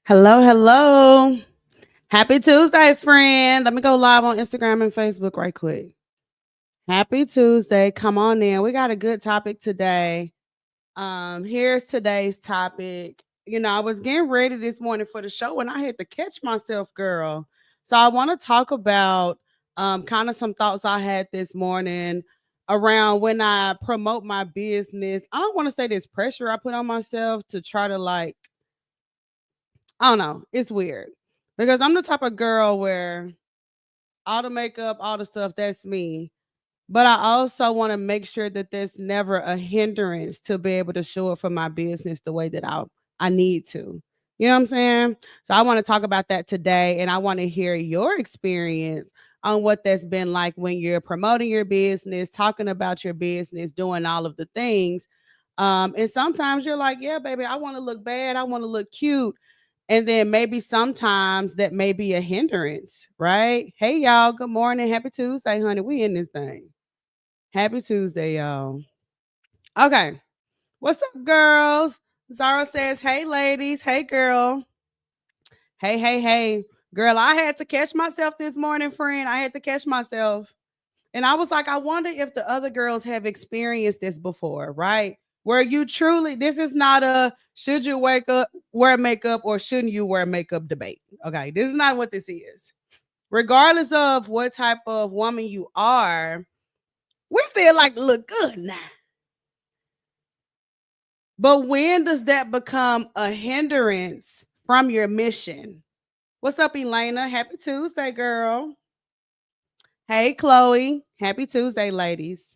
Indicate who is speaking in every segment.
Speaker 1: Hello, hello. Happy Tuesday, friend. Let me go live on Instagram and Facebook right quick. Happy Tuesday. Come on in. We got a good topic today. Here's today's topic. I was getting ready this morning for the show and I had to catch myself, girl. So I want to talk about kind of some thoughts I had this morning around when I promote my business. I don't want to say this pressure I put on myself to try to I don't know. It's weird because I'm the type of girl where all the makeup, all the stuff, that's me. But I also want to make sure that there's never a hindrance to be able to show up for my business the way that I need to. You know what I'm saying? So I want to talk about that today and I want to hear your experience on what that's been like when you're promoting your business, talking about your business, doing all of the things. And sometimes you're like, yeah, baby, I want to look bad. I want to look cute. And then maybe sometimes that may be a hindrance, right? Hey, y'all. Good morning. Happy Tuesday, honey. We in this thing. Happy Tuesday, y'all. Okay. What's up, girls? Zara says, hey, ladies. Hey, girl. Hey, hey, hey. Girl, I had to catch myself this morning, friend. I had to catch myself. And I was like, I wonder if the other girls have experienced this before, right? Where you truly, this is not a should you wake up, wear makeup, or shouldn't you wear makeup debate. Okay. This is not what this is. Regardless of what type of woman you are, we still like to look good now. But when does that become a hindrance from your mission? What's up, Elena? Happy Tuesday, girl. Hey, Chloe. Happy Tuesday, ladies.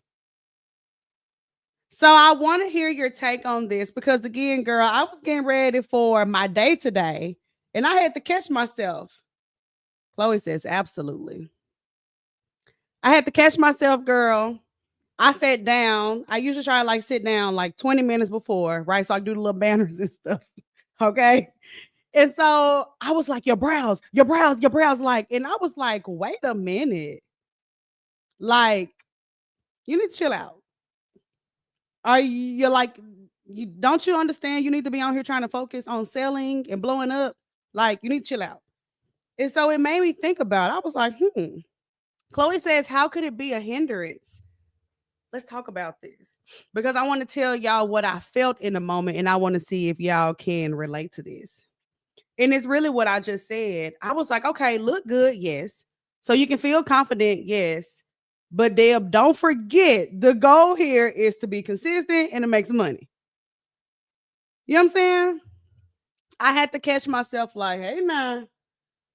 Speaker 1: So I want to hear your take on this because again, girl, I was getting ready for my day today and I had to catch myself. Chloe says, absolutely. I had to catch myself, girl. I sat down. I usually try to sit down like 20 minutes before, right? So I do the little banners and stuff. Okay. And so I was like, your brows, your brows, your brows. And I was like, wait a minute. Like, you need to chill out. Are you you don't you understand you need to be on here trying to focus on selling and blowing up? Like you need to chill out. And so it made me think about it. I was like, Chloe says, how could it be a hindrance? Let's talk about this. Because I want to tell y'all what I felt in the moment and I want to see if y'all can relate to this. And it's really what I just said. I was like, okay, look good, yes. So you can feel confident, yes. But Deb, don't forget the goal here is to be consistent and to make some money. You know what I'm saying? I had to catch myself like, hey, now,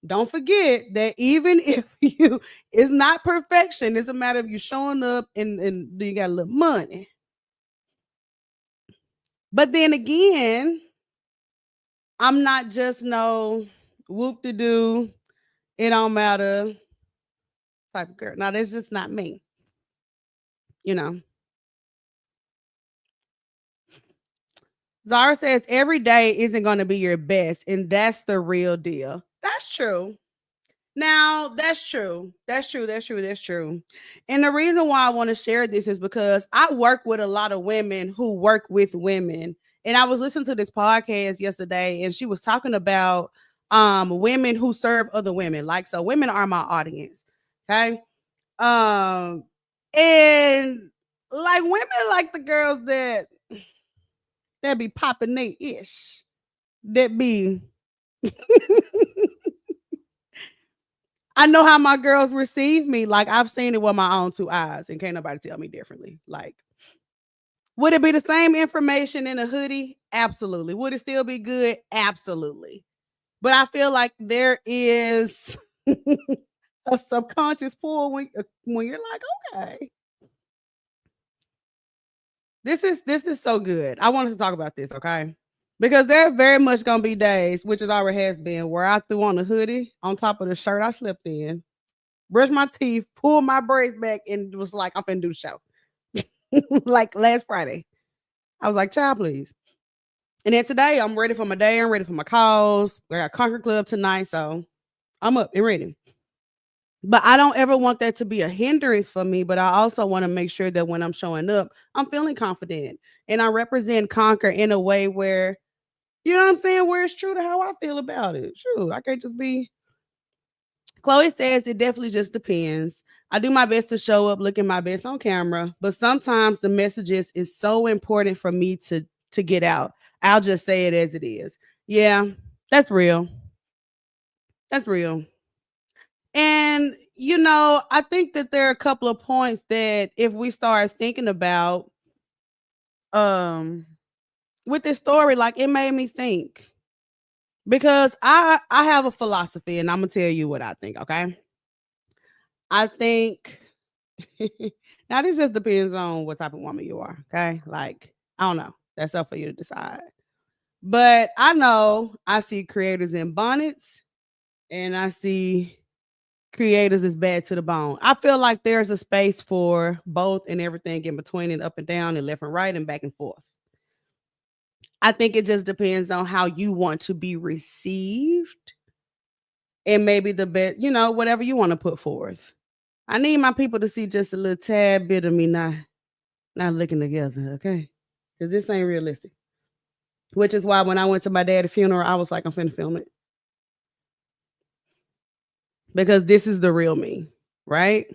Speaker 1: don't forget that even if it's not perfection, it's a matter of you showing up and you got a little money. But then again, I'm not just no whoop de doo, it don't matter type of girl. Now, that's just not me, you know. Zara says every day isn't going to be your best, and that's the real deal. That's true. Now, that's true. That's true. That's true. That's true. And the reason why I want to share this is because I work with a lot of women who work with women. And I was listening to this podcast yesterday and she was talking about women who serve other women. Like so women are my audience. Okay? Um and like women like the girls that be popping they ish. That be I know how my girls receive me. Like I've seen it with my own two eyes, and can't nobody tell me differently. Like, would it be the same information in a hoodie? Absolutely. Would it still be good? Absolutely. But I feel like there is a subconscious pull when you're like, okay, this is so good. I want us to talk about this, okay? Because there are very much gonna be days, which is already has been, where I threw on a hoodie on top of the shirt I slept in, brushed my teeth, pulled my braids back, and was like, I'm finna do the show. Like last Friday. I was like, child, please. And then today I'm ready for my day. I'm ready for my calls. We got Conquer Club tonight. So I'm up and ready. But I don't ever want that to be a hindrance for me. But I also want to make sure that when I'm showing up, I'm feeling confident and I represent Conquer in a way where You know what I'm saying? Where it's true to how I feel about it. Shoot, I can't just be. Chloe says it definitely just depends. I do my best to show up looking my best on camera, but sometimes the messages is so important for me to get out. I'll just say it as it is. Yeah, that's real. That's real. And I think that there are a couple of points that if we start thinking about um with this story, like it made me think because I have a philosophy and I'm gonna tell you what I think, okay? I think now this just depends on what type of woman you are, okay? Like, I don't know. That's up for you to decide. But I know I see creators in bonnets and I see creators is bad to the bone. I feel like there's a space for both and everything in between and up and down and left and right and back and forth. I think it just depends on how you want to be received and maybe the best, whatever you want to put forth. I need my people to see just a little tad bit of me not looking together, okay? Because this ain't realistic. Which is why when I went to my dad's funeral, I was like, I'm finna film it. Because this is the real me, right?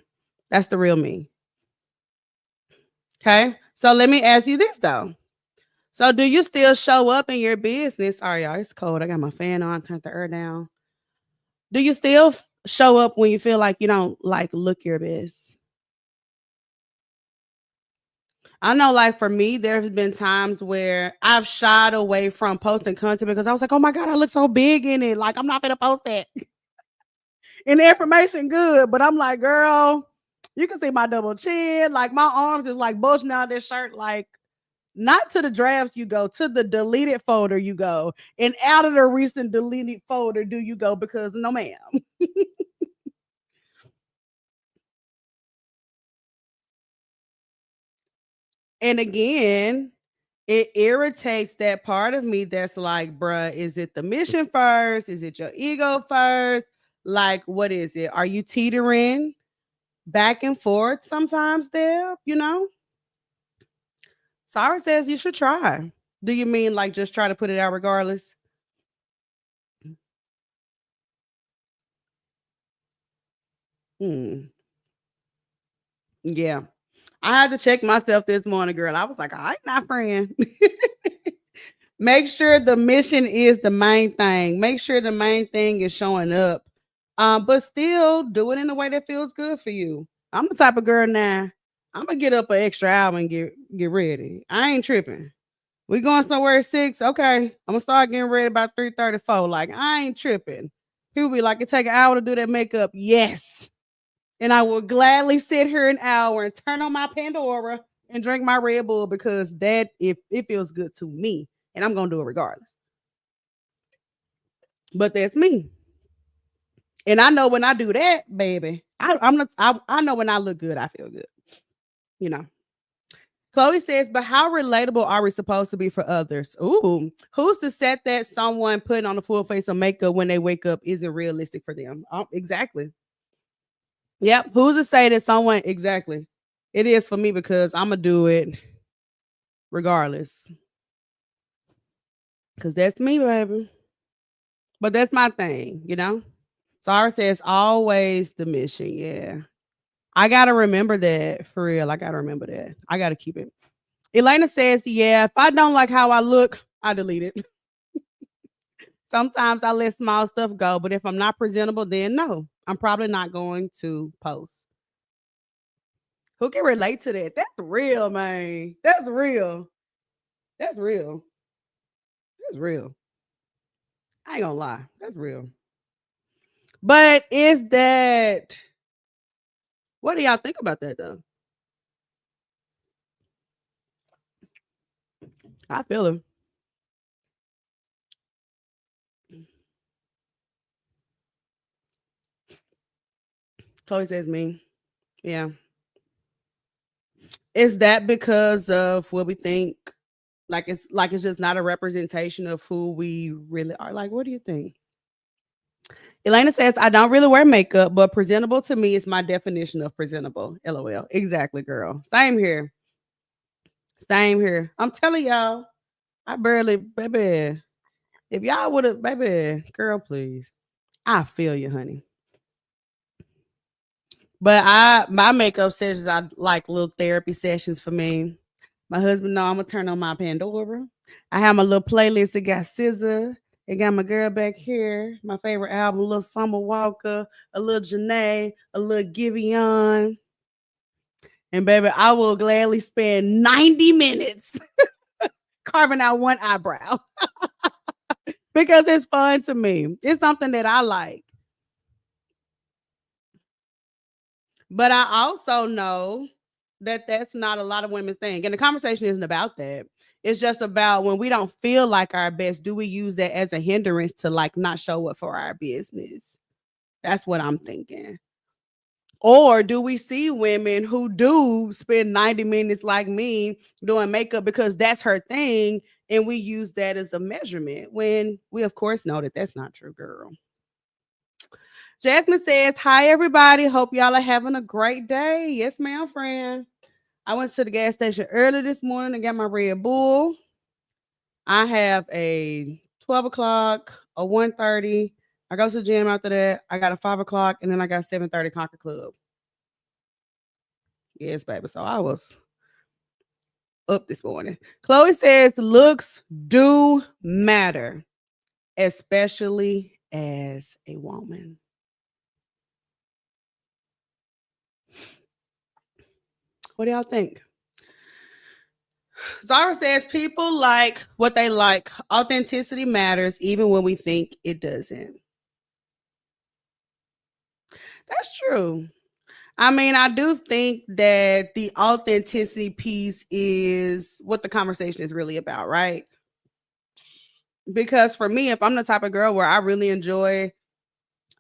Speaker 1: That's the real me. Okay. So let me ask you this though. So do you still show up in your business? Sorry, y'all, it's cold. I got my fan on, turned the air down. Do you still show up when you feel like you don't like look your best? I know, like for me, there's been times where I've shied away from posting content because I was like, oh my God, I look so big in it. Like, I'm not gonna post that. And the information good, but I'm like, girl, you can see my double chin. Like, my arms is like bulging out this shirt. Like, not to the drafts you go, to the deleted folder you go. And out of the recent deleted folder do you go because no, ma'am. And again, it irritates that part of me that's like, bruh, is it the mission first? Is it your ego first? Like, what is it? Are you teetering back and forth sometimes, Deb? Sarah says you should try. Do you mean like just try to put it out regardless? Hmm. Yeah. I had to check myself this morning, girl. I was like, I ain't not friend. Make sure the mission is the main thing. Make sure the main thing is showing up. But still do it in a way that feels good for you. I'm the type of girl now. I'm gonna get up an extra hour and get ready. I ain't tripping. We going somewhere at 6. Okay. I'm gonna start getting ready about 3:34. Like, I ain't tripping. People be like, it take an hour to do that makeup. Yes. And I will gladly sit here an hour and turn on my Pandora and drink my Red Bull because that if it feels good to me. And I'm gonna do it regardless. But that's me. And I know when I do that, baby, I know when I look good, I feel good. You know. Chloe says, but how relatable are we supposed to be for others? Ooh, who's to set that someone putting on a full face of makeup when they wake up isn't realistic for them? Exactly. Yep. Who's to say that someone exactly? It is for me because I'm gonna do it regardless. Cause that's me, baby. But that's my thing. Sarah says always the mission. Yeah. I gotta remember that for real. I gotta remember that. I gotta keep it. Elena says, yeah, if I don't like how I look, I delete it. Sometimes I let small stuff go, but if I'm not presentable, then no, I'm probably not going to post. Who can relate to that? That's real, man. That's real. That's real. That's real. I ain't gonna lie. That's real. But is that what do y'all think about that though? I feel him. Chloe says me. Yeah. Is that because of what we think? Like it's just not a representation of who we really are. Like, what do you think? Elena says, I don't really wear makeup, but presentable to me is my definition of presentable. LOL. Exactly, girl. Same here. Same here. I'm telling y'all, I barely, baby. If y'all would have, baby, girl, please. I feel you, honey. But my makeup sessions, I like little therapy sessions for me. My husband know I'm gonna turn on my Pandora. I have my little playlist. It got SZA. It got my girl back here. My favorite album, a little Summer Walker, a little Janae, a little Giveon. And baby, I will gladly spend 90 minutes carving out one eyebrow because it's fun to me. It's something that I like. But I also know that that's not a lot of women's thing. And the conversation isn't about that. It's just about when we don't feel like our best, do we use that as a hindrance to like not show up for our business? That's what I'm thinking. Or do we see women who do spend 90 minutes like me doing makeup because that's her thing and we use that as a measurement when we of course know that that's not true, girl. Jasmine says, "Hi everybody. Hope y'all are having a great day." Yes, ma'am, friend. I went to the gas station early this morning and got my Red Bull. I have a 12 o'clock, a 1:30. I go to the gym after that. I got a 5 o'clock, and then I got 7:30 Conquer Club. Yes, baby. So I was up this morning. Chloe says looks do matter, especially as a woman. What do y'all think? Zara says people like what they like. Authenticity matters even when we think it doesn't. That's true. I mean, I do think that the authenticity piece is what the conversation is really about, right? Because for me, if I'm the type of girl where I really enjoy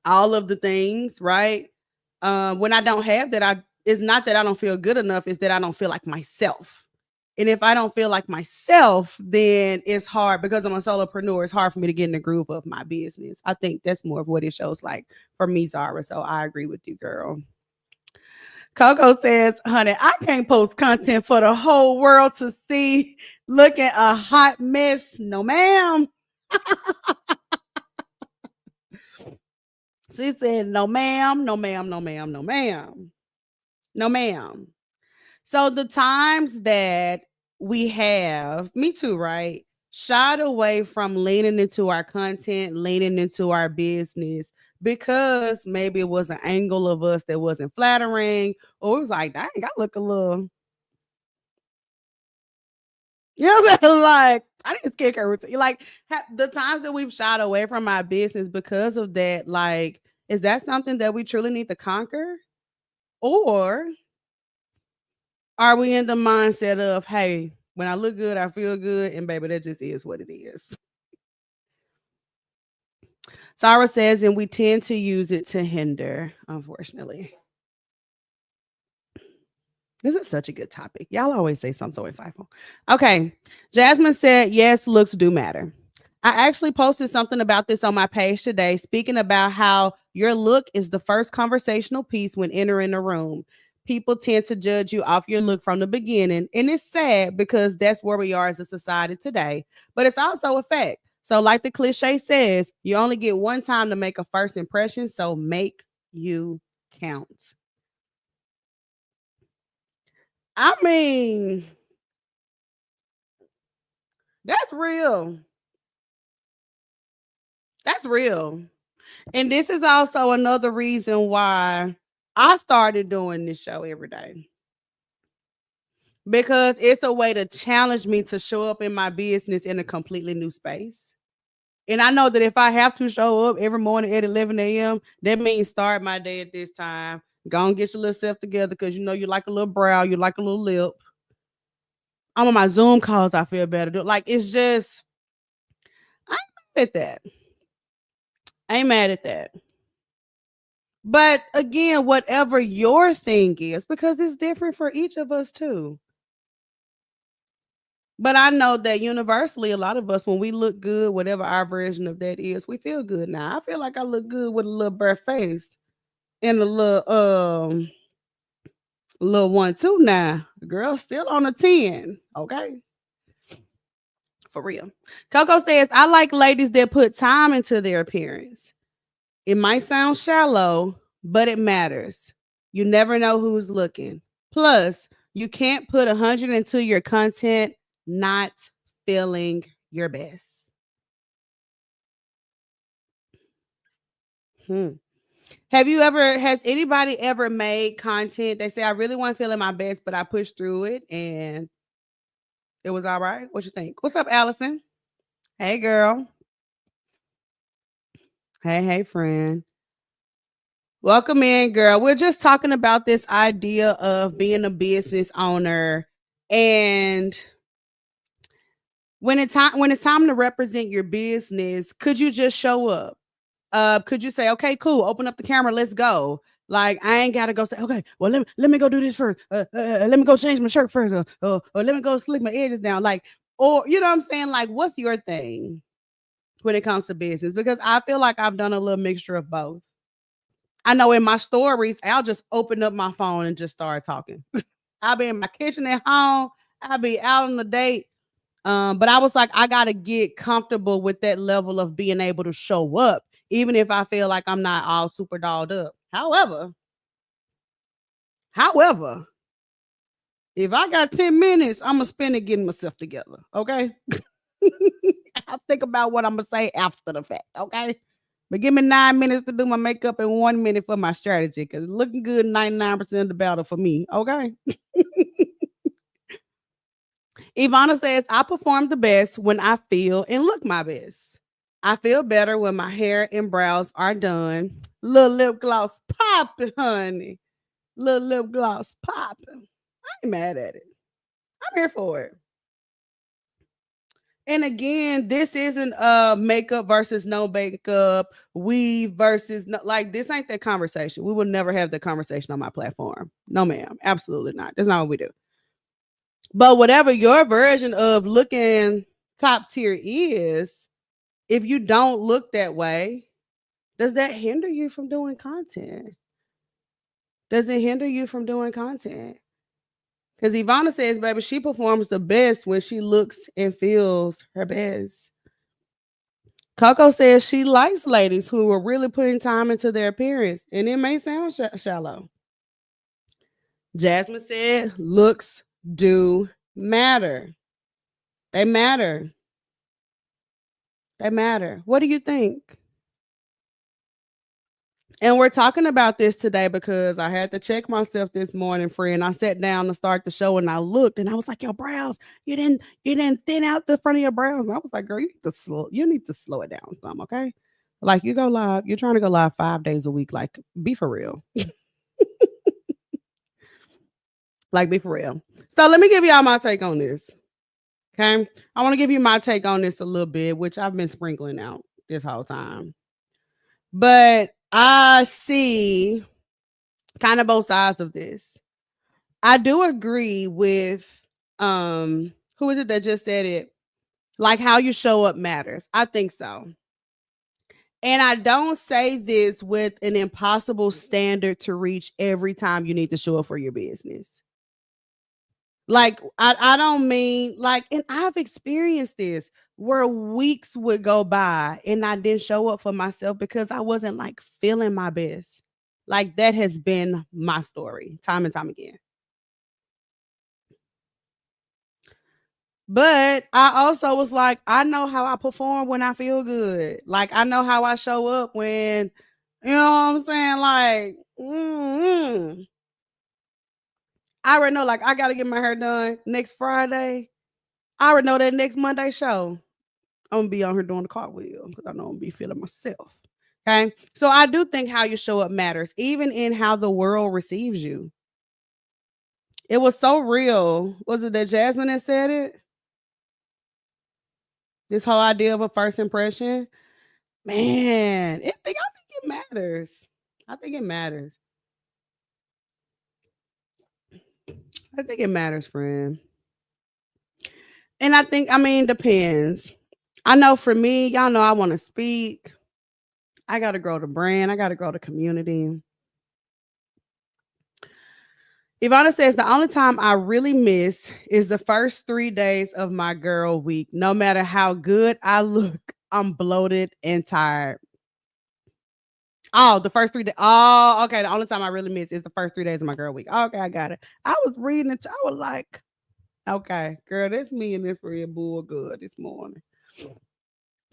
Speaker 1: all of the things, right? When I don't have that, it's not that I don't feel good enough, it's that I don't feel like myself. And if I don't feel like myself, then it's hard because I'm a solopreneur. It's hard for me to get in the groove of my business. I think that's more of what it shows like for me, Zara. So I agree with you, girl. Coco says, honey, I can't post content for the whole world to see looking a hot mess. No, ma'am. She said, no, ma'am, no, ma'am, no, ma'am, no, ma'am. No, ma'am. So the times that we have, me too, right? Shied away from leaning into our content, leaning into our business because maybe it was an angle of us that wasn't flattering, or it was like, dang, I look a little, you know what I'm saying? Like, I need to kick her. Like, the times that we've shied away from our business because of that, like, is that something that we truly need to conquer? Or are we in the mindset of, hey, when I look good, I feel good, and baby, that just is what it is. Sarah says, and we tend to use it to hinder, unfortunately. This is such a good topic. Y'all always say something so insightful. Okay. Jasmine said, yes, looks do matter. I actually posted something about this on my page today, speaking about how your look is the first conversational piece when entering a room. People tend to judge you off your look from the beginning. And it's sad because that's where we are as a society today. But it's also a fact. So, like the cliche says, you only get one time to make a first impression. So, make you count. I mean, that's real. That's real. And this is also another reason why I started doing this show every day because it's a way to challenge me to show up in my business in a completely new space. And I know that if I have to show up every morning at 11 a.m., that means start my day at this time. Go and get your little self together because you know you like a little brow, you like a little lip. I'm on my Zoom calls, I feel better. Like, it's just, I ain't mad at that. I ain't mad at that. But again, whatever your thing is, because it's different for each of us too. But I know that universally, a lot of us, when we look good, whatever our version of that is, we feel good now. I feel like I look good with a little bare face and a little 1 2 now. The girl's still on a 10. Okay. For real. Coco says, I like ladies that put time into their appearance. It might sound shallow, but it matters. You never know who's looking. Plus, you can't put 100 into your content not feeling your best. Has anybody ever made content? They say, I really wasn't feeling my best, but I pushed through it and it was all right? What you think? What's up, Allison? Hey, girl. Hey, friend. Welcome in, girl. We're just talking about this idea of being a business owner, and when it's time to represent your business, could you just show up? Could you say, okay, cool, open up the camera, let's go? Like, I ain't gotta go say, okay, well, let me go do this first. Let me go change my shirt first, or let me go slick my edges down. Like, or you know what I'm saying? Like, what's your thing when it comes to business? Because I feel like I've done a little mixture of both. I know in my stories, I'll just open up my phone and just start talking. I'll be in my kitchen at home. I'll be out on a date. But I was like, I gotta get comfortable with that level of being able to show up, even if I feel like I'm not all super dolled up. However, if I got 10 minutes, I'm gonna spend it getting myself together. Okay. I'll think about what I'm gonna say after the fact. Okay. But give me 9 minutes to do my makeup and 1 minute for my strategy, because looking good 99% of the battle for me. Okay. Ivana says, I perform the best when I feel and look my best. I feel better when my hair and brows are done. Little lip gloss popping, honey. Little lip gloss popping. I ain't mad at it. I'm here for it. And again, this isn't makeup versus no makeup, weave versus no, like, this ain't that conversation. We will never have that conversation on my platform. No, ma'am. Absolutely not. That's not what we do. But whatever your version of looking top tier is, if you don't look that way, does that hinder you from doing content? Does it hinder you from doing content? Because Ivana says, baby, she performs the best when she looks and feels her best. Coco says she likes ladies who are really putting time into their appearance, and it may sound shallow. Jasmine said, looks do matter. They matter. They matter. What do you think? And we're talking about this today because I had to check myself this morning, friend. I sat down to start the show and I looked and I was like, your brows, you didn't thin out the front of your brows. And I was like, girl, you need to slow it down some, okay? Like, you go live, you're trying to go live 5 days a week. Like, be for real. Like, be for real. So let me give y'all my take on this. Okay. I want to give you my take on this a little bit, which I've been sprinkling out this whole time. But I see kind of both sides of this. I do agree with who is it that just said it? Like, how you show up matters. I think so. And I don't say this with an impossible standard to reach every time you need to show up for your business. Like, I don't mean like, and I've experienced this where weeks would go by and I didn't show up for myself because I wasn't like feeling my best. Like, that has been my story time and time again. But I also was like, I know how I perform when I feel good. Like, I know how I show up when, you know what I'm saying? Like, I already know, like, I got to get my hair done next Friday. I already know that next Monday show, I'm gonna be on here doing the cartwheel because I know I'm gonna be feeling myself. Okay. So I do think how you show up matters, even in how the world receives you. It was so real. Was it that Jasmine that said it? This whole idea of a first impression. Man, I think it matters. I think it matters. I think it matters, friend. And I think, I mean, depends. I know for me, y'all know I want to speak. I got to grow the brand. I got to grow the community. Ivana says the only time I really miss is the first 3 days of my girl week. No matter how good I look, I'm bloated and tired. Oh, the first 3 days. Oh, okay. The only time I really miss is the first 3 days of my girl week. Okay, I got it. I was reading it. I was like, okay, girl, that's me and this Red Bull good this morning.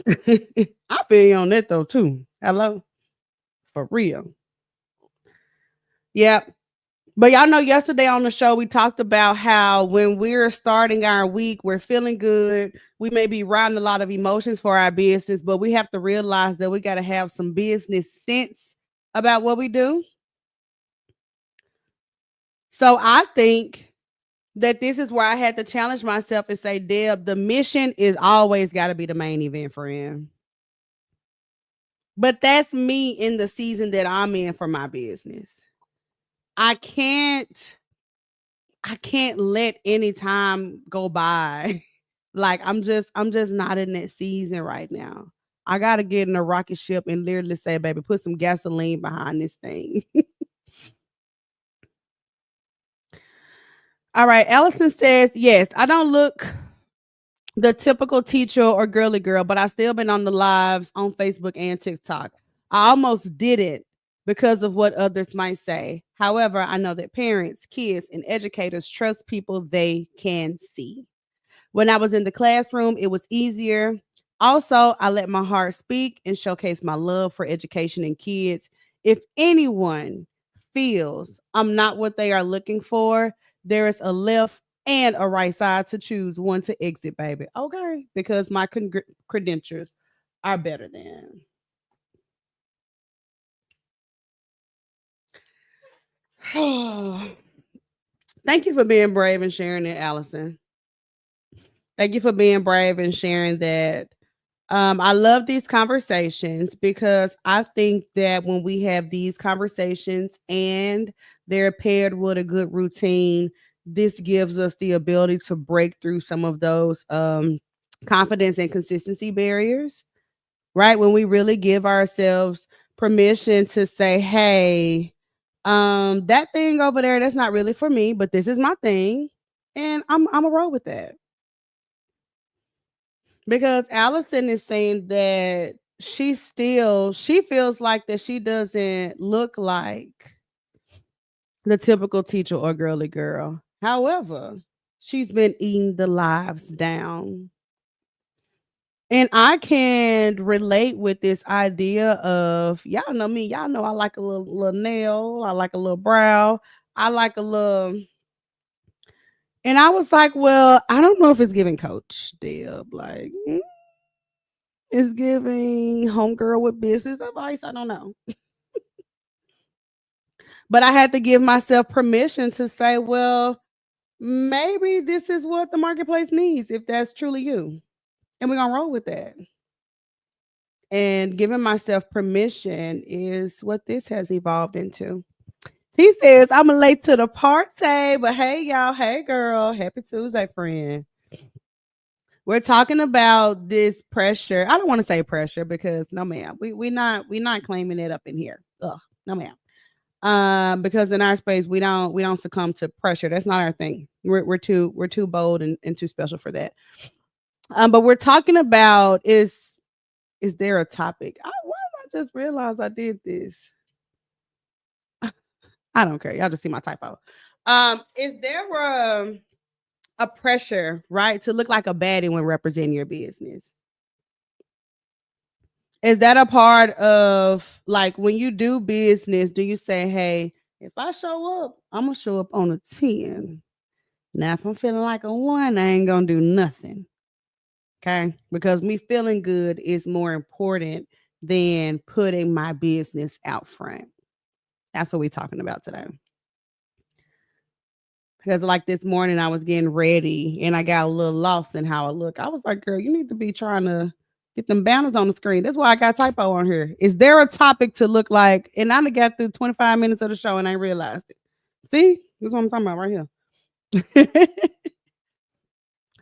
Speaker 1: I feel you on that though too. Hello, for real. Yep. But y'all know yesterday on the show, we talked about how when we're starting our week, we're feeling good. We may be riding a lot of emotions for our business, but we have to realize that we got to have some business sense about what we do. So I think that this is where I had to challenge myself and say, Deb, the mission is always got to be the main event, friend. But that's me in the season that I'm in for my business. I can't let any time go by. Like I'm just not in that season right now. I gotta get in a rocket ship and literally say, baby, put some gasoline behind this thing. All right. Ellison says, yes, I don't look the typical teacher or girly girl, but I still been on the lives on Facebook and TikTok. I almost did it because of what others might say. However, I know that parents, kids, and educators trust people they can see. When I was in the classroom, it was easier. Also, I let my heart speak and showcase my love for education and kids. If anyone feels I'm not what they are looking for, there is a left and a right side to choose one to exit, baby. Okay, because my credentials are better than. Thank you for being brave and sharing it, Allison. Thank you for being brave and sharing that. I love these conversations because I think that when we have these conversations and they're paired with a good routine, this gives us the ability to break through some of those confidence and consistency barriers, right? When we really give ourselves permission to say, hey, that thing over there, that's not really for me, but this is my thing. And I'm a roll with that. Because Allison is saying that she feels like that she doesn't look like the typical teacher or girly girl. However, she's been eating the lives down. And I can relate with this idea of y'all know me, y'all know I like a little nail, I like a little brow, I like a little. And I was like, well, I don't know if it's giving Coach Deb. Like, it's giving homegirl with business advice. I don't know. But I had to give myself permission to say, well, maybe this is what the marketplace needs if that's truly you. And we're going to roll with that. And giving myself permission is what this has evolved into. He says, I'm late to the party, but hey, y'all. Hey, girl. Happy Tuesday, friend. We're talking about this pressure. I don't want to say pressure because no, ma'am. We not claiming it up in here. Ugh, no, ma'am. Because in our space we don't succumb to pressure. That's not our thing. We're too bold and too special for that. But we're talking about is there a topic? Why did I just realize I did this? I don't care. Y'all just see my typo. Is there a pressure, right, to look like a baddie when representing your business? Is that a part of like when you do business? Do you say, hey, if I show up, I'm gonna show up on a 10. Now, if I'm feeling like a 1, I ain't gonna do nothing. Okay. Because me feeling good is more important than putting my business out front. That's what we're talking about today. Because like this morning, I was getting ready and I got a little lost in how I look. I was like, girl, you need to be trying to get them banners on the screen. That's why I got typo on here. Is there a topic to look like? And I done got through 25 minutes of the show and I realized it. See? That's what I'm talking about right here.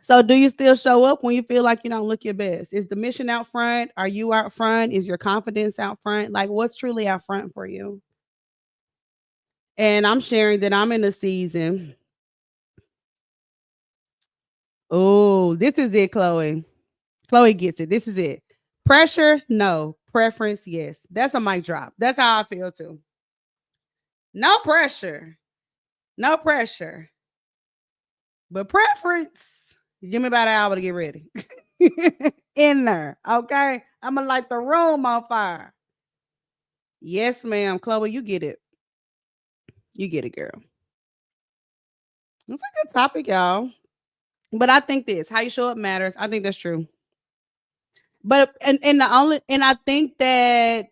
Speaker 1: So do you still show up when you feel like you don't look your best? Is the mission out front? Are you out front? Is your confidence out front? Like what's truly out front for you? And I'm sharing that I'm in a season. Oh, this is it, Chloe. Chloe gets it. This is it. Pressure, no. Preference, yes. That's a mic drop. That's how I feel too. No pressure. No pressure. But preference, give me about an hour to get ready. In there. Okay. I'm gonna light the room on fire. Yes, ma'am. Chloe, you get it. You get it, girl. It's a good topic, y'all. But I think this, how you show up matters. I think that's true. But and I think that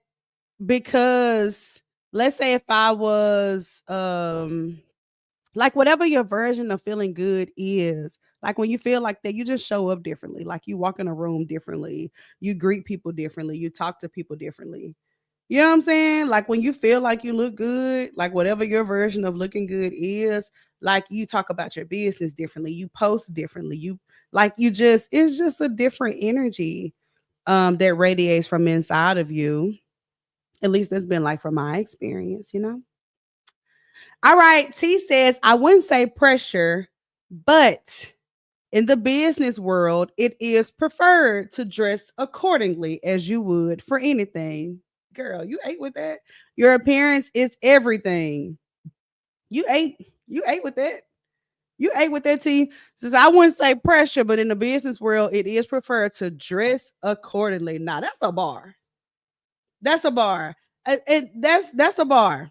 Speaker 1: because let's say if I was like whatever your version of feeling good is, like when you feel like that, you just show up differently. Like you walk in a room differently, you greet people differently, you talk to people differently. You know what I'm saying? Like when you feel like you look good, like whatever your version of looking good is, like you talk about your business differently, you post differently, you like you just it's just a different energy that radiates from inside of you. At least that's been like from my experience, you know. All right, T says I wouldn't say pressure, but in the business world, it is preferred to dress accordingly as you would for anything. Girl, you ate with that. Your appearance is everything. You ate. You ate with that. You ate with that, T. Says I wouldn't say pressure, but in the business world, it is preferred to dress accordingly. Now that's a bar. That's a bar. That's a bar.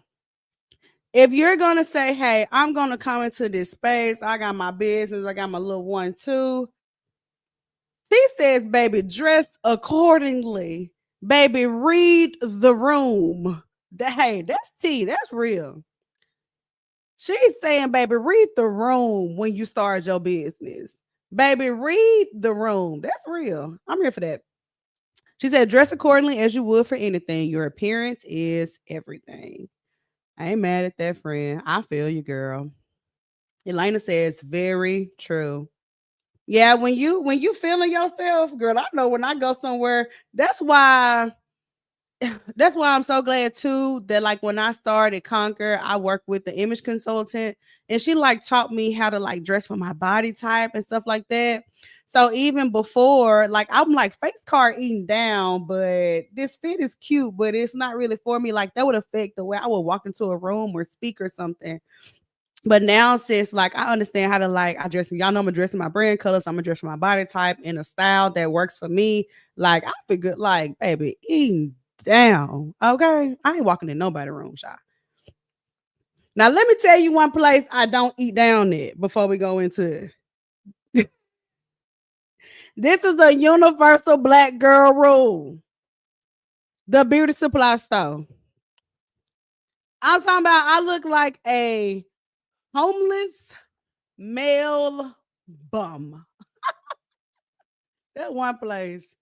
Speaker 1: If you're gonna say, "Hey, I'm gonna come into this space. I got my business. I got my little 1-2." She says, "Baby, dress accordingly. Baby, read the room." Hey, that's T. That's real. She's saying, "Baby, read the room when you start your business. Baby, read the room." That's real. I'm here for that. She said, "Dress accordingly as you would for anything. Your appearance is everything." I ain't mad at that, friend. I feel you, girl. Elena says, "Very true." Yeah, when you feeling yourself, girl, I know when I go somewhere, that's why I'm so glad too that like when I started Conquer, I worked with the image consultant and she like taught me how to like dress for my body type and stuff like that. So even before, like I'm like face card eating down, but this fit is cute, but it's not really for me. Like that would affect the way I would walk into a room or speak or something. But now, sis, like I understand how to like I dress. Y'all know I'm addressing my brand colors. I'm addressing my body type in a style that works for me. Like I feel good, like baby, eating down. Okay, I ain't walking in nobody room, shot. Now let me tell you one place I don't eat down at before we go into it. This is a universal black girl rule. The beauty supply store. I'm talking about. I look like a homeless male bum. That one place.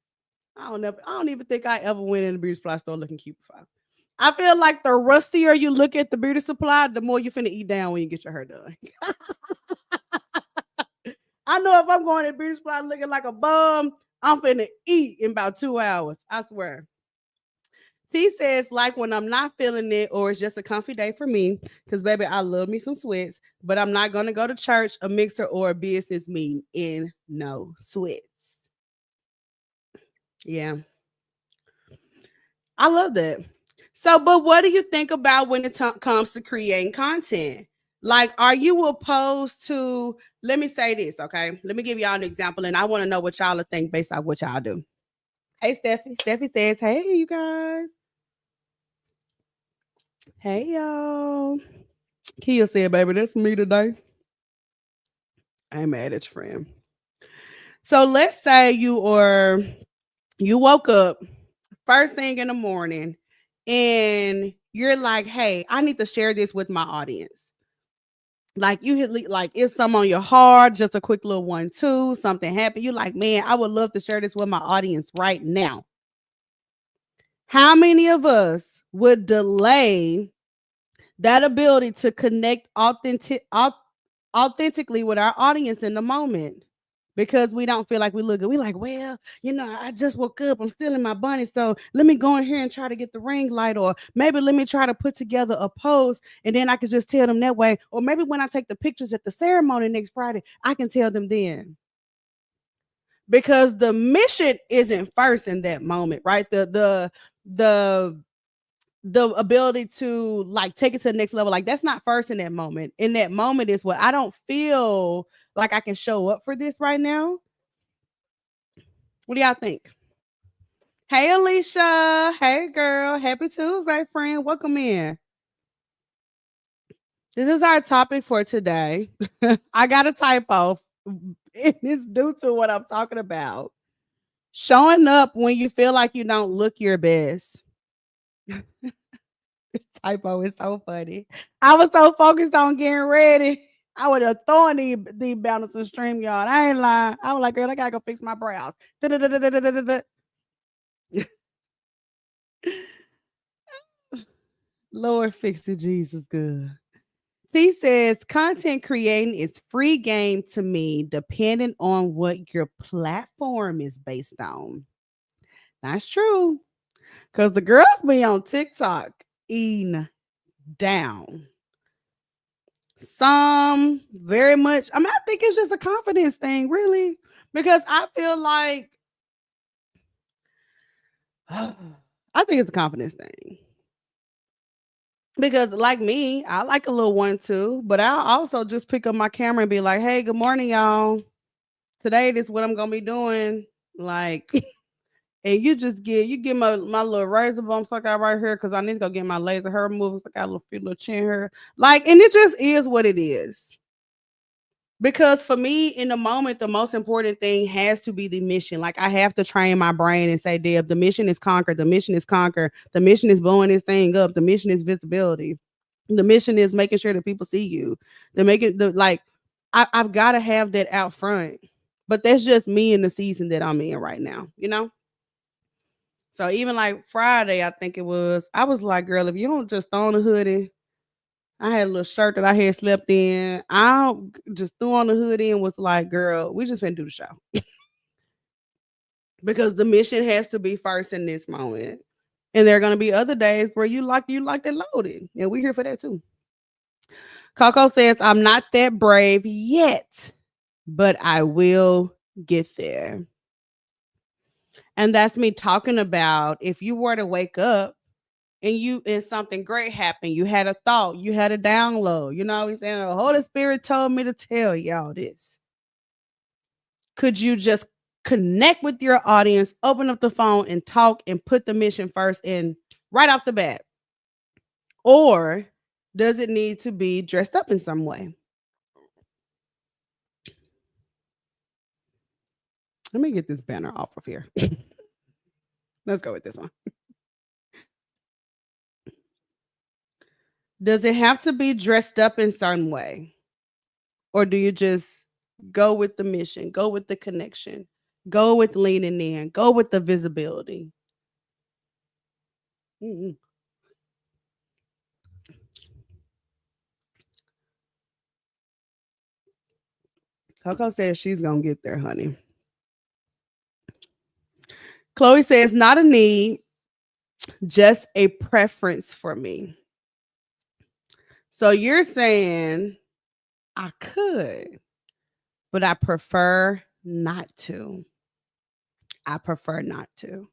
Speaker 1: I don't even think I ever went in the beauty supply store looking cute before. I feel like the rustier you look at the beauty supply, the more you finna eat down when you get your hair done. I know if I'm going to the beauty supply looking like a bum, I'm finna eat in about 2 hours. I swear. T says, like when I'm not feeling it, or it's just a comfy day for me, because baby, I love me some sweats, but I'm not gonna go to church, a mixer, or a business meeting in no sweats. Yeah. I love that. So, but what do you think about when it comes to creating content? Like, are you opposed to, let me say this, okay? Let me give y'all an example, and I want to know what y'all think based on what y'all do. Hey, Steffi. Steffi says, hey, you guys. Hey, y'all. Kia said, baby, that's me today. I ain't mad at your friend. So let's say you woke up first thing in the morning and you're like, hey, I need to share this with my audience. Like you hit like it's some on your heart, just a quick little 1-2, something happened. You like, man, I would love to share this with my audience right now. How many of us would delay that ability to connect authentically with our audience in the moment? because we don't feel like we look good. We like, well, I just woke up. I'm still in my bunny. So let me go in here and try to get the ring light. Or maybe let me try to put together a post and then I could just tell them that way. Or maybe when I take the pictures at the ceremony next Friday, I can tell them then. Because the mission isn't first in that moment, right? The ability to like take it to the next level, like that's not first in that moment. In that moment is what I don't feel like I can show up for this right now. What do y'all think? Hey Alicia, hey girl, happy Tuesday, friend. Welcome in. This is our topic for today. I got a typo. It's due to what I'm talking about. Showing up when you feel like you don't look your best. This typo is so funny. I was so focused on getting ready. I would have thrown the balance and stream, y'all. I ain't lying. I was like, girl, I gotta go fix my brows. Lord, fix it, Jesus, good. T says content creating is free game to me, depending on what your platform is based on. That's true. Because the girls be on TikTok eating down. Some very much. I mean, I think it's just a confidence thing, really. Because I feel like I think it's a confidence thing. Because like me, I like a little 1-2, but I'll also just pick up my camera and be like, hey, good morning, y'all. Today, this is what I'm gonna be doing. Like, and you get my little razor bumps I got right here because I need to go get my laser hair removed. I got a little chin hair. Like, and it just is what it is. Because for me, in the moment, the most important thing has to be the mission. Like I have to train my brain and say, Deb, the mission is conquered. The mission is conquered. The mission is blowing this thing up. The mission is visibility. The mission is making sure that people see you. To make it the like I've got to have that out front. But that's just me in the season that I'm in right now. So even like Friday, I think it was, I was like, girl, if you don't just throw on a hoodie, I had a little shirt that I had slept in. I just threw on the hoodie and was like, girl, we just finna do the show. Because the mission has to be first in this moment. And there are gonna be other days where you like it loaded. And we're here for that too. Coco says, I'm not that brave yet, but I will get there. And that's me talking about if you were to wake up and something great happened, you had a thought, you had a download, he's saying the Holy Spirit told me to tell y'all this. Could you just connect with your audience, open up the phone and talk and put the mission first in right off the bat? Or does it need to be dressed up in some way? Let me get this banner off of here. Let's go with this one. Does it have to be dressed up in some way? Or do you just go with the mission, go with the connection, go with leaning in, go with the visibility? Mm-hmm. Coco says she's going to get there, honey. Chloe says, not a need, just a preference for me. So you're saying I could, but I prefer not to. I prefer not to.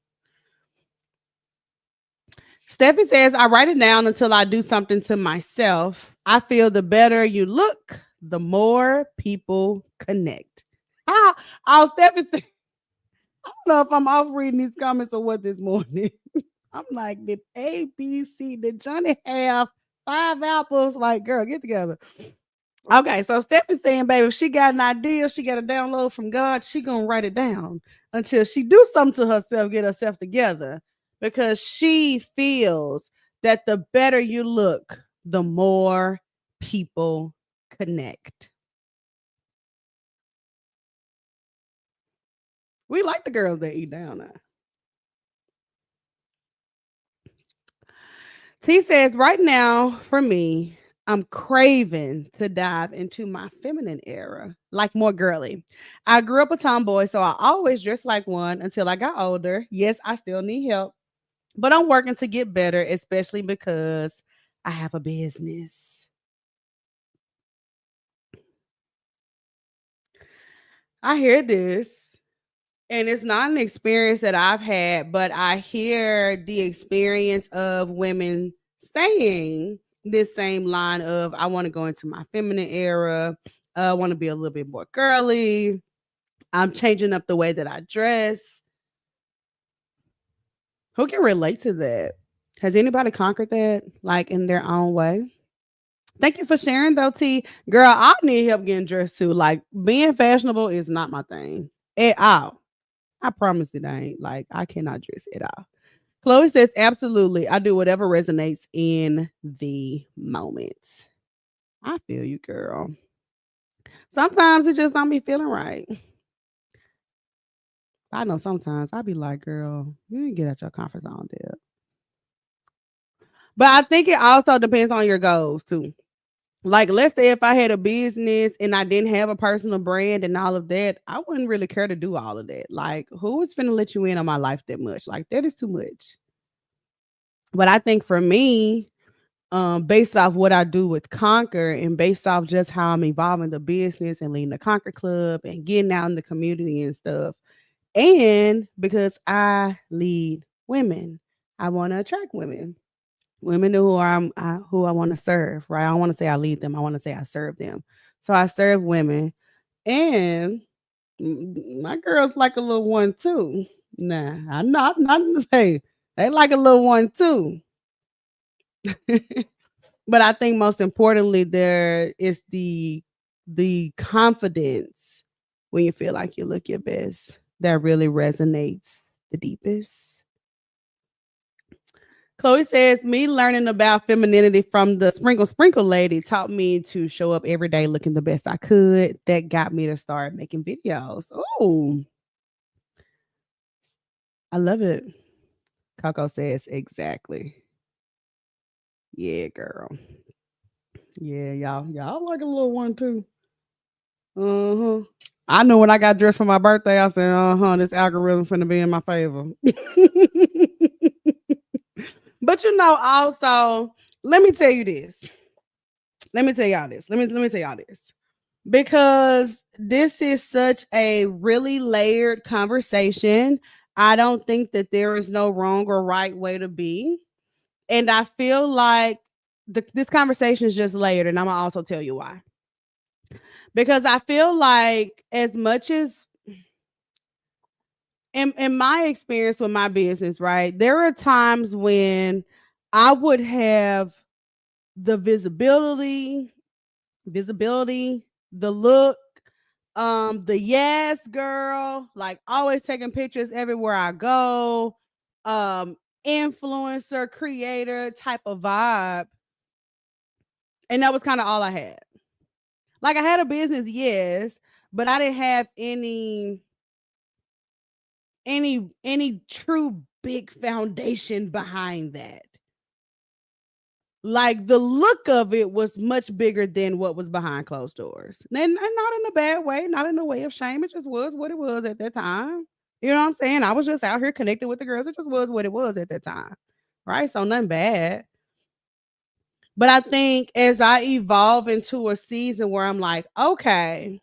Speaker 1: Steffi says, I write it down until I do something to myself. I feel the better you look, the more people connect. Steffi said, I don't know if I'm off reading these comments or what this morning. I'm like, did ABC, did Johnny have 5 apples? Like, girl, get together. Okay, so Steph is saying, baby, if she got an idea, she got a download from God, she gonna write it down until she do something to herself, get herself together, because she feels that the better you look, the more people connect. We like the girls that eat down now. T says, right now, for me, I'm craving to dive into my feminine era, like more girly. I grew up a tomboy, so I always dressed like one until I got older. Yes, I still need help, but I'm working to get better, especially because I have a business. I hear this, and it's not an experience that I've had, but I hear the experience of women saying this same line of, I want to go into my feminine era. I want to be a little bit more girly. I'm changing up the way that I dress. Who can relate to that? Has anybody conquered that like in their own way? Thank you for sharing though, T. Girl, I need help getting dressed too. Like being fashionable is not my thing at all. I promise it ain't. Like I cannot dress at all. Chloe says, absolutely. I do whatever resonates in the moment. I feel you, girl. Sometimes it just don't be feeling right. I know sometimes I be like, girl, you didn't get out your comfort zone, there. But I think it also depends on your goals too. Like, let's say if I had a business and I didn't have a personal brand and all of that, I wouldn't really care to do all of that. Like, who is finna let you in on my life that much? Like, that is too much. But I think for me, based off what I do with Conquer and based off just how I'm evolving the business and leading the Conquer Club and getting out in the community and stuff, and because I lead women, I want to attract women who I want to serve, right? I don't want to say I lead them. I want to say I serve them. So I serve women, and my girls like a little one too. Nah, I'm not. Hey, they like a little one too. But I think most importantly, there is the confidence when you feel like you look your best that really resonates the deepest. Chloe says, me learning about femininity from the Sprinkle lady taught me to show up every day looking the best I could. That got me to start making videos. Oh, I love it. Coco says, exactly. Yeah, girl. Yeah, y'all like a little one too. Uh-huh. I know when I got dressed for my birthday, I said, this algorithm finna be in my favor. But also, let me tell you this. Let me tell y'all this. Let me tell y'all this. Because this is such a really layered conversation. I don't think that there is no wrong or right way to be. And I feel like this conversation is just layered, and I'm gonna also tell you why. Because I feel like as much as in my experience with my business, right, there are times when I would have the visibility, the look, the yes girl, like always taking pictures everywhere I go, um, influencer, creator type of vibe. And that was kind of all I had. Like I had a business, yes, but I didn't have any true big foundation behind that. Like the look of it was much bigger than what was behind closed doors. And not in a bad way, not in a way of shame. It just was what it was at that time. You know what I'm saying? I was just out here connecting with the girls. It just was what it was at that time. Right. So nothing bad. But I think as I evolve into a season where I'm like, okay,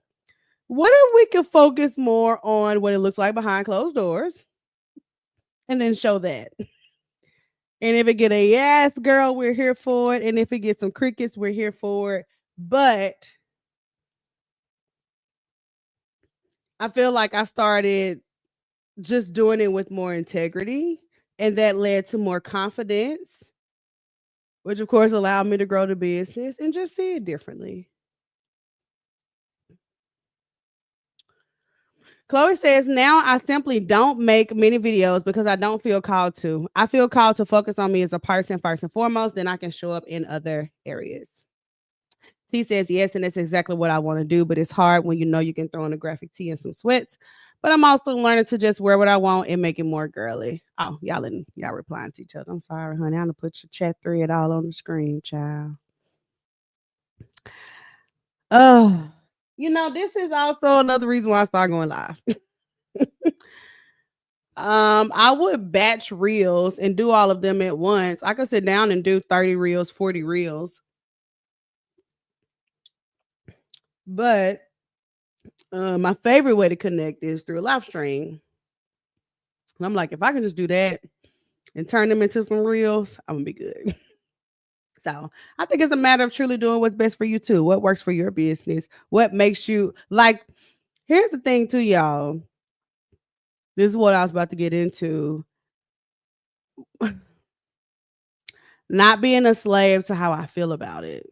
Speaker 1: what if we could focus more on what it looks like behind closed doors and then show that? And if it get a yes, girl, we're here for it. And if it gets some crickets, we're here for it. But I feel like I started just doing it with more integrity, and that led to more confidence, which of course allowed me to grow the business and just see it differently. Chloe says, now I simply don't make many videos because I don't feel called to. I feel called to focus on me as a person first and foremost, then I can show up in other areas. T says, yes, and that's exactly what I want to do, but it's hard when you know you can throw in a graphic tee and some sweats. But I'm also learning to just wear what I want and make it more girly. Oh, y'all replying to each other. I'm sorry, honey. I'm gonna put your chat thread all on the screen, child. Oh, this is also another reason why I started going live. I would batch reels and do all of them at once. I could sit down and do 30 reels, 40 reels. But my favorite way to connect is through a live stream. And I'm like, if I can just do that and turn them into some reels, I'm gonna be good. So I think it's a matter of truly doing what's best for you too. What works for your business? What makes you like? Here's the thing, too, y'all. This is what I was about to get into. Not being a slave to how I feel about it.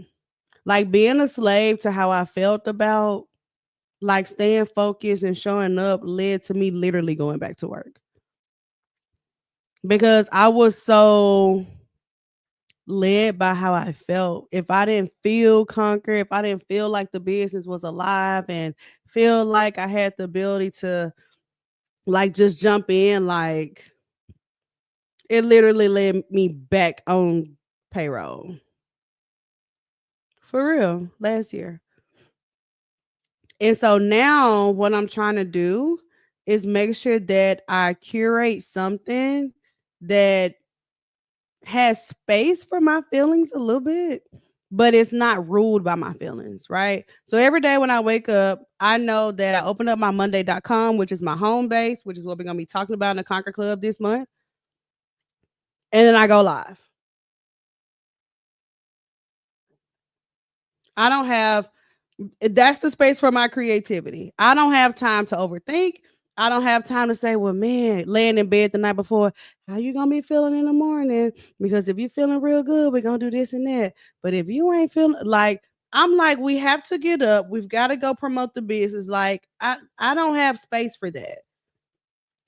Speaker 1: Like being a slave to how I felt about like staying focused and showing up led to me literally going back to work because I was so led by how I felt. If I didn't feel conquered, if I didn't feel like the business was alive and feel like I had the ability to like just jump in, like it literally led me back on payroll. For real, last year. And so now what I'm trying to do is make sure that I curate something that has space for my feelings a little bit, but it's not ruled by my feelings, right? So every day when I wake up, I know that I open up my Monday.com, which is my home base, which is what we're going to be talking about in the Conquer Club this month. And then I go live. I don't have that's the space for my creativity. I don't have time to overthink. I don't have time to say, well, man, laying in bed the night before, how you gonna be feeling in the morning? Because if you're feeling real good, we're gonna do this and that. But if you ain't feeling like I'm like, we have to get up. We've got to go promote the business. Like, I don't have space for that.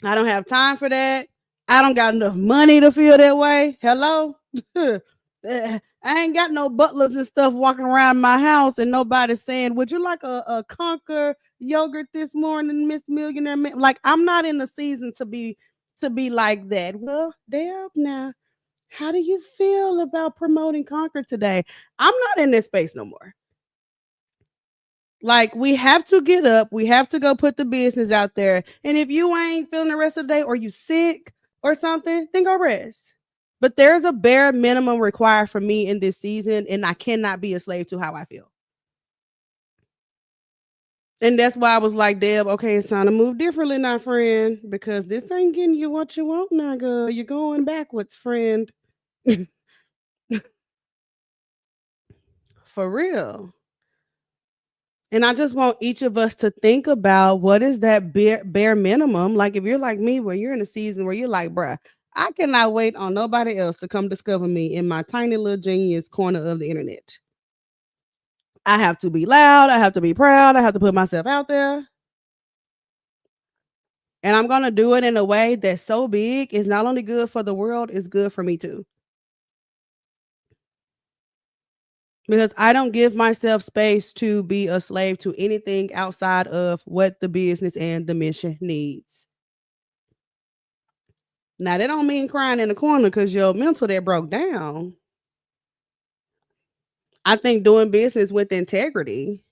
Speaker 1: I don't have time for that. I don't got enough money to feel that way. Hello? I ain't got no butlers and stuff walking around my house and nobody saying, would you like a Conquer yogurt this morning, Miss Millionaire? Like, I'm not in the season to be like that. Well, Deb, now, how do you feel about promoting Conquer today? I'm not in this space no more. Like, we have to get up, we have to go put the business out there. And if you ain't feeling the rest of the day or you sick or something, then go rest. But there's a bare minimum required for me in this season, and I cannot be a slave to how I feel. And that's why I was like, Deb, okay, it's time to move differently now, friend, because this ain't getting you what you want now, girl. You're going backwards, friend. For real. And I just want each of us to think about what is that bare minimum. Like if you're like me, where you're in a season where you're like, bruh, I cannot wait on nobody else to come discover me in my tiny little genius corner of the internet. I have to be loud. I have to be proud. I have to put myself out there. And I'm going to do it in a way that's so big. It's not only good for the world, it's good for me too. Because I don't give myself space to be a slave to anything outside of what the business and the mission needs. Now, that don't mean crying in the corner because your mental that broke down. I think doing business with integrity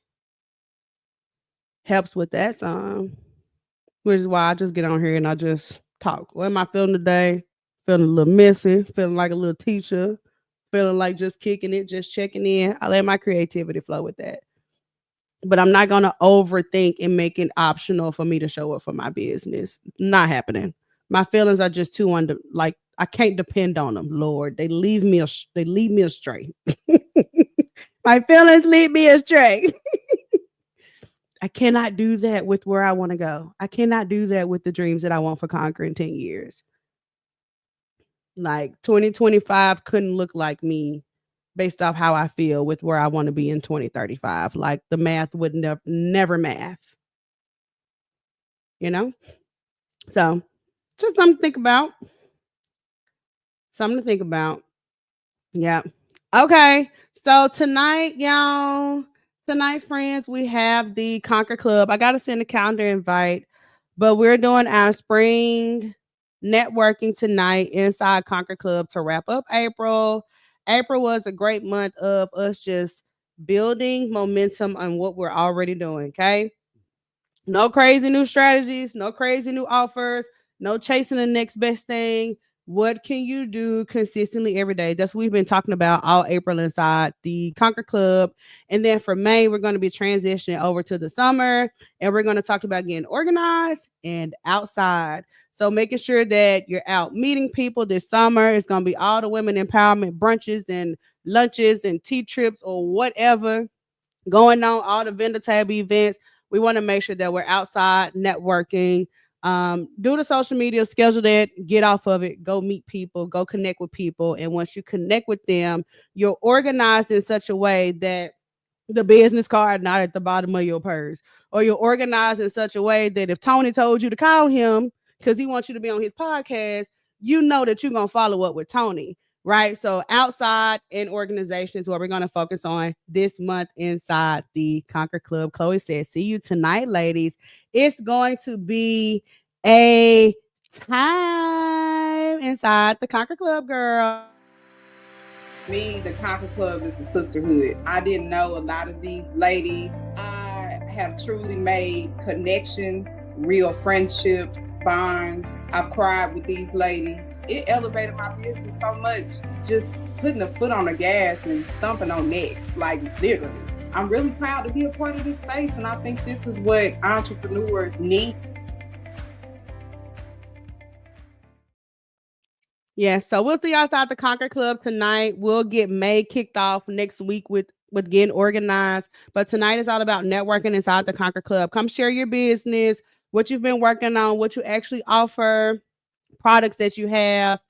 Speaker 1: helps with that some, which is why I just get on here and I just talk. What am I feeling today? Feeling a little messy, feeling like a little teacher, feeling like just kicking it, just checking in. I let my creativity flow with that. But I'm not going to overthink and make it optional for me to show up for my business. Not happening. My feelings are just too like I can't depend on them. Lord, they lead me astray. My feelings lead me astray. I cannot do that with where I want to go. I cannot do that with the dreams that I want for Conquer in 10 years. Like 2025 couldn't look like me based off how I feel with where I want to be in 2035. Like the math would never math. You know? So just something to think about. Something to think about. Yeah. Okay. So tonight, y'all, tonight, friends, we have the Conquer Club. I got to send a calendar invite, but we're doing our spring networking tonight inside Conquer Club to wrap up April. April was a great month of us just building momentum on what we're already doing. Okay. No crazy new strategies, no crazy new offers, no chasing the next best thing. What can you do consistently every day? That's what we've been talking about all April inside the Conquer Club. And then for May, we're going to be transitioning over to the summer and we're going to talk about getting organized and outside. So making sure that you're out meeting people this summer. It's going to be all the women empowerment brunches and lunches and tea trips or whatever going on, all the vendor table events. We want to make sure that we're outside networking. Do the social media, schedule that, get off of it, go meet people, go connect with people. And once you connect with them, you're organized in such a way that the business card not at the bottom of your purse, or you're organized in such a way that if Tony told you to call him because he wants you to be on his podcast, you know that you're going to follow up with Tony, right? So outside and organization is what we're going to focus on this month inside the Conquer Club. Chloe says, see you tonight, ladies. It's going to be a time inside the Conquer Club, girl.
Speaker 2: Me, the Conquer Club is a sisterhood. I didn't know a lot of these ladies. I have truly made connections, real friendships, bonds. I've cried with these ladies. It elevated my business so much, just putting a foot on the gas and stomping on necks, like literally. I'm really proud to be a part of this space, and I think this is what entrepreneurs need.
Speaker 1: Yes, so we'll see y'all outside the Conquer Club tonight. We'll get May kicked off next week with getting organized. But tonight is all about networking inside the Conquer Club. Come share your business, what you've been working on, what you actually offer, products that you have.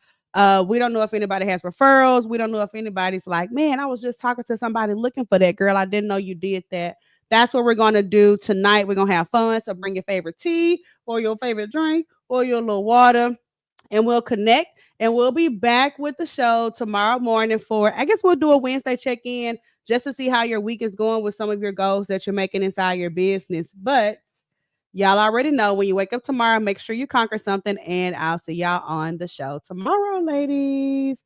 Speaker 1: We don't know if anybody has referrals. We don't know if anybody's like, man, I was just talking to somebody looking for that, girl. I didn't know you did that. That's what we're going to do tonight. We're going to have fun. So bring your favorite tea or your favorite drink or your little water and we'll connect. And we'll be back with the show tomorrow morning for, I guess we'll do a Wednesday check-in just to see how your week is going with some of your goals that you're making inside your business. But y'all already know when you wake up tomorrow, make sure you conquer something. And I'll see y'all on the show tomorrow, ladies.